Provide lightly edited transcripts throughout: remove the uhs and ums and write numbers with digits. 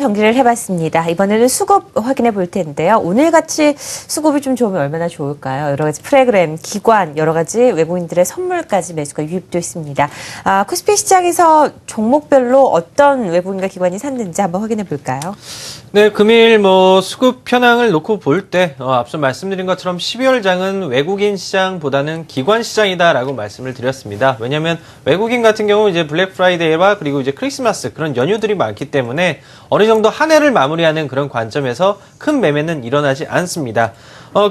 경기를 해봤습니다. 이번에는 수급 확인해 볼 텐데요. 오늘같이 수급이 좀 좋으면 얼마나 좋을까요? 여러 가지 프로그램, 기관, 여러 가지 외국인들의 선물까지 매수가 유입되어 있습니다. 코스피 시장에서 종목별로 어떤 외국인과 기관이 샀는지 한번 확인해 볼까요? 네, 금일 수급 현황을 놓고 볼 때 앞서 말씀드린 것처럼 12월 장은 외국인 시장보다는 기관 시장이다라고 말씀을 드렸습니다. 왜냐하면 외국인 같은 경우 이제 블랙 프라이데이와 그리고 이제 크리스마스 그런 연휴들이 많기 때문에 어느 정도 한 해를 마무리하는 그런 관점에서 큰 매매는 일어나지 않습니다.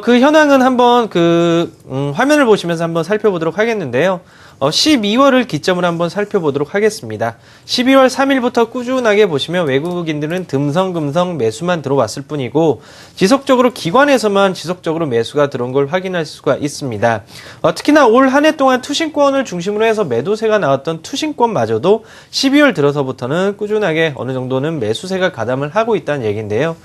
그 현황은 한번 화면을 보시면서 한번 살펴보도록 하겠는데요. 12월을 기점으로 한번 살펴보도록 하겠습니다. 12월 3일부터 꾸준하게 보시면 외국인들은 듬성금성 매수만 들어왔을 뿐이고 지속적으로 기관에서만 지속적으로 매수가 들어온 걸 확인할 수가 있습니다. 특히나 올 한 해 동안 투신권을 중심으로 해서 매도세가 나왔던 투신권마저도 12월 들어서부터는 꾸준하게 어느 정도는 매수세가 가담을 하고 있다는 얘기인데요.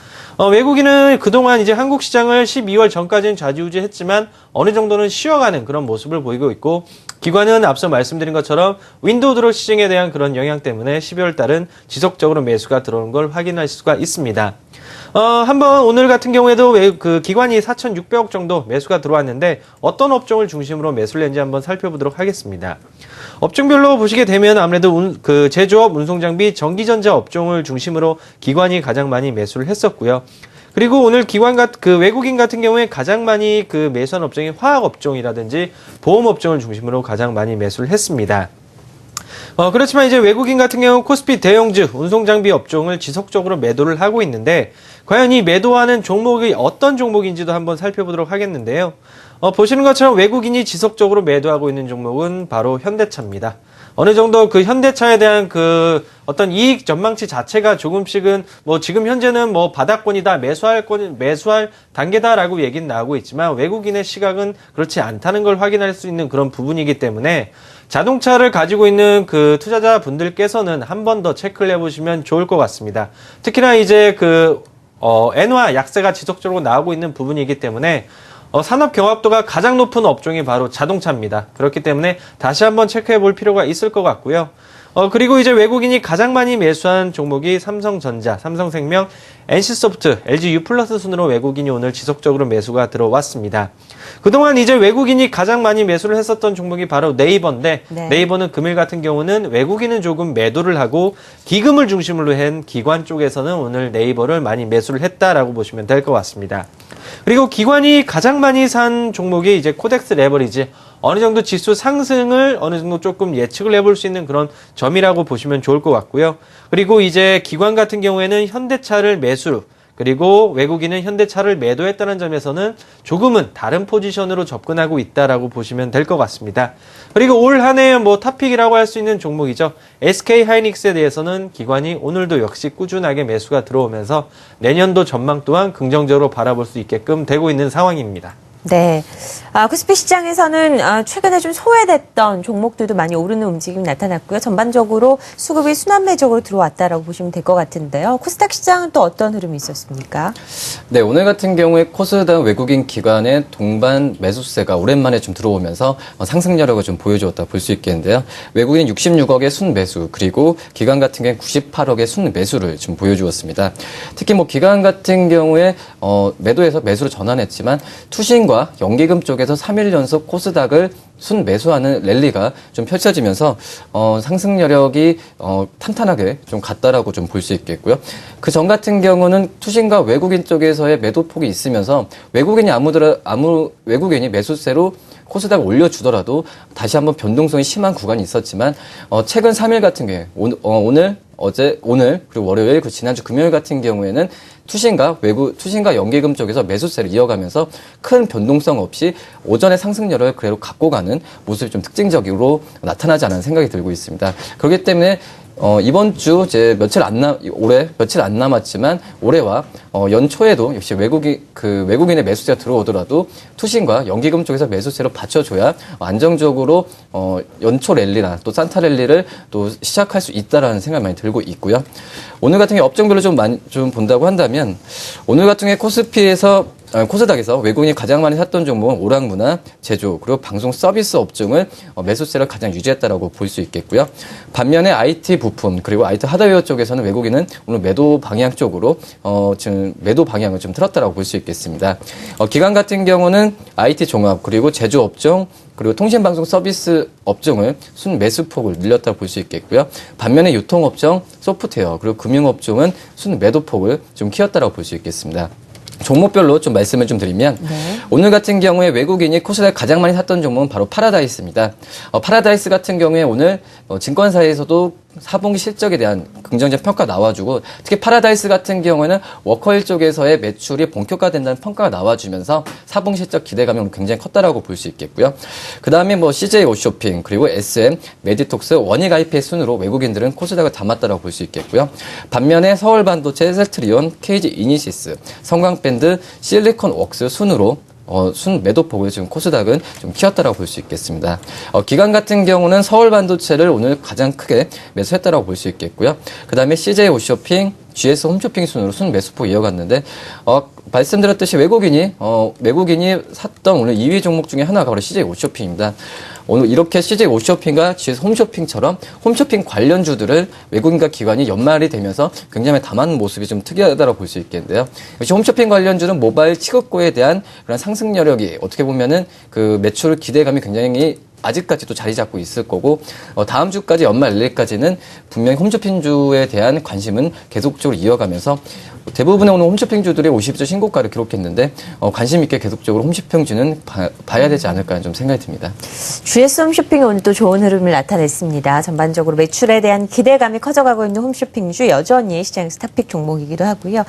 외국인은 그동안 이제 한국 시장을 12월 전까지는 좌지우지했지만 어느 정도는 쉬어가는 그런 모습을 보이고 있고 기관은 앞서 말씀드린 것처럼 윈도우 드로 시즌에 대한 그런 영향 때문에 12월 달은 지속적으로 매수가 들어오는 걸 확인할 수가 있습니다. 한번 오늘 같은 경우에도 기관이 4,600억 정도 매수가 들어왔는데 어떤 업종을 중심으로 매수를 했는지 한번 살펴보도록 하겠습니다. 업종별로 보시게 되면 아무래도 제조업, 운송장비, 전기전자 업종을 중심으로 기관이 가장 많이 매수를 했었고요. 그리고 오늘 외국인 같은 경우에 가장 많이 매수한 업종이 화학 업종이라든지 보험 업종을 중심으로 가장 많이 매수를 했습니다. 그렇지만 이제 외국인 같은 경우 코스피 대형주, 운송장비 업종을 지속적으로 매도를 하고 있는데 과연 이 매도하는 종목이 어떤 종목인지도 한번 살펴보도록 하겠는데요. 보시는 것처럼 외국인이 지속적으로 매도하고 있는 종목은 바로 현대차입니다. 어느 정도 현대차에 대한 어떤 이익 전망치 자체가 조금씩은 지금 현재는 바닥권이다, 매수할 단계다라고 얘기는 나오고 있지만 외국인의 시각은 그렇지 않다는 걸 확인할 수 있는 그런 부분이기 때문에 자동차를 가지고 있는 투자자분들께서는 한 번 더 체크를 해보시면 좋을 것 같습니다. 특히나 이제 엔화 약세가 지속적으로 나오고 있는 부분이기 때문에 산업 경합도가 가장 높은 업종이 바로 자동차입니다. 그렇기 때문에 다시 한번 체크해 볼 필요가 있을 것 같고요. 그리고 이제 외국인이 가장 많이 매수한 종목이 삼성전자, 삼성생명, NC소프트, LG U+ 순으로 외국인이 오늘 지속적으로 매수가 들어왔습니다. 그동안 이제 외국인이 가장 많이 매수를 했었던 종목이 바로 네이버인데 네. 네이버는 금일 같은 경우는 외국인은 조금 매도를 하고 기금을 중심으로 한 기관 쪽에서는 오늘 네이버를 많이 매수를 했다라고 보시면 될 것 같습니다. 그리고 기관이 가장 많이 산 종목이 이제 코덱스 레버리지, 어느 정도 지수 상승을 어느 정도 조금 예측을 해볼 수 있는 그런 점이라고 보시면 좋을 것 같고요. 그리고 이제 기관 같은 경우에는 현대차를 매수, 그리고 외국인은 현대차를 매도했다는 점에서는 조금은 다른 포지션으로 접근하고 있다라고 보시면 될 것 같습니다. 그리고 올 한 해의 탑픽이라고 할 수 있는 종목이죠. SK하이닉스에 대해서는 기관이 오늘도 역시 꾸준하게 매수가 들어오면서 내년도 전망 또한 긍정적으로 바라볼 수 있게끔 되고 있는 상황입니다. 네. 코스피 시장에서는 최근에 좀 소외됐던 종목들도 많이 오르는 움직임이 나타났고요. 전반적으로 수급이 순환매적으로 들어왔다라고 보시면 될 것 같은데요. 코스닥 시장은 또 어떤 흐름이 있었습니까? 네, 오늘 같은 경우에 코스닥 외국인 기관의 동반 매수세가 오랜만에 좀 들어오면서 상승 여력을 좀 보여주었다 볼 수 있겠는데요. 외국인 66억의 순매수, 그리고 기관 같은 경우에 98억의 순매수를 좀 보여주었습니다. 특히 기관 같은 경우에 매도에서 매수로 전환했지만 투신과 연기금 쪽에서 3일 연속 코스닥을 순매수하는 랠리가 좀 펼쳐지면서 상승 여력이 탄탄하게 좀 갔다라고 좀 볼 수 있겠고요. 그 전 같은 경우는 투신과 외국인 쪽에서의 매도폭이 있으면서 외국인이 매수세로 코스닥을 올려주더라도 다시 한번 변동성이 심한 구간이 있었지만 최근 3일 같은 경우에 오늘 그리고 월요일, 지난주 금요일 같은 경우에는 투신과 연기금 쪽에서 매수세를 이어가면서 큰 변동성 없이 오전의 상승 여력을 그대로 갖고 가는 모습이 좀 특징적으로 나타나지 않은 생각이 들고 있습니다. 그렇기 때문에 이번 주 이제 며칠 안 남았지만 올해와 연초에도 역시 외국인의 매수세가 들어오더라도 투신과 연기금 쪽에서 매수세로 받쳐줘야 안정적으로 연초 랠리나 또 산타 랠리를 또 시작할 수 있다라는 생각이 많이 들고 있고요. 오늘 같은 경우 업종별로 좀 본다고 한다면 오늘 같은 경우에 코스피에서 코스닥에서 외국인이 가장 많이 샀던 종목은 오락문화, 제조, 그리고 방송 서비스 업종을 매수세를 가장 유지했다라고 볼 수 있겠고요. 반면에 IT 부품 그리고 IT 하드웨어 쪽에서는 외국인은 오늘 매도 방향 쪽으로 지금 매도 방향을 좀 틀었다라고 볼 수 있겠습니다. 기관 같은 경우는 IT 종합 그리고 제조 업종 그리고 통신방송 서비스 업종을 순 매수폭을 늘렸다고 볼 수 있겠고요. 반면에 유통업종, 소프트웨어 그리고 금융업종은 순 매도폭을 좀 키웠다고 볼 수 있겠습니다. 종목별로 좀 말씀을 좀 드리면 오늘 같은 경우에 외국인이 코스닥 가장 많이 샀던 종목은 바로 파라다이스입니다. 파라다이스 같은 경우에 오늘 증권사에서도 4분기 실적에 대한 긍정적 평가 나와주고 특히 파라다이스 같은 경우에는 워커힐 쪽에서의 매출이 본격화된다는 평가가 나와주면서 4분기 실적 기대감이 굉장히 컸다라고 볼 수 있겠고요. 그 다음에 CJ 오쇼핑 그리고 SM, 메디톡스, 원익IP의 순으로 외국인들은 코스닥을 담았다라고 볼 수 있겠고요. 반면에 서울반도체, 셀트리온, KG 이니시스, 성광밴드, 실리콘웍스 순으로 순 매도폭을 지금 코스닥은 좀 키웠다라고 볼 수 있겠습니다. 기관 같은 경우는 서울반도체를 오늘 가장 크게 매수했다라고 볼 수 있겠고요. 그 다음에 CJ 오쇼핑, GS 홈쇼핑 순으로 순 매수폭 이어갔는데 말씀드렸듯이 외국인이 샀던 오늘 2위 종목 중에 하나가 바로 CJ 오쇼핑입니다. 오늘 이렇게 CJ 오쇼핑과 GS 홈쇼핑처럼 홈쇼핑 관련주들을 외국인과 기관이 연말이 되면서 굉장히 담아놓은 모습이 좀 특이하다고 볼 수 있겠는데요. 역시 홈쇼핑 관련주는 모바일 취급고에 대한 그런 상승 여력이 어떻게 보면은 그 매출 기대감이 굉장히 아직까지도 자리 잡고 있을 거고 다음 주까지 연말 내일까지는 분명히 홈쇼핑주에 대한 관심은 계속적으로 이어가면서 대부분의 오늘 홈쇼핑주들이 50주 신고가를 기록했는데 관심 있게 계속적으로 홈쇼핑주는 봐야 되지 않을까 좀 생각이 듭니다. GS 홈쇼핑이 오늘 또 좋은 흐름을 나타냈습니다. 전반적으로 매출에 대한 기대감이 커져가고 있는 홈쇼핑주 여전히 시장에서 탑픽 종목이기도 하고요.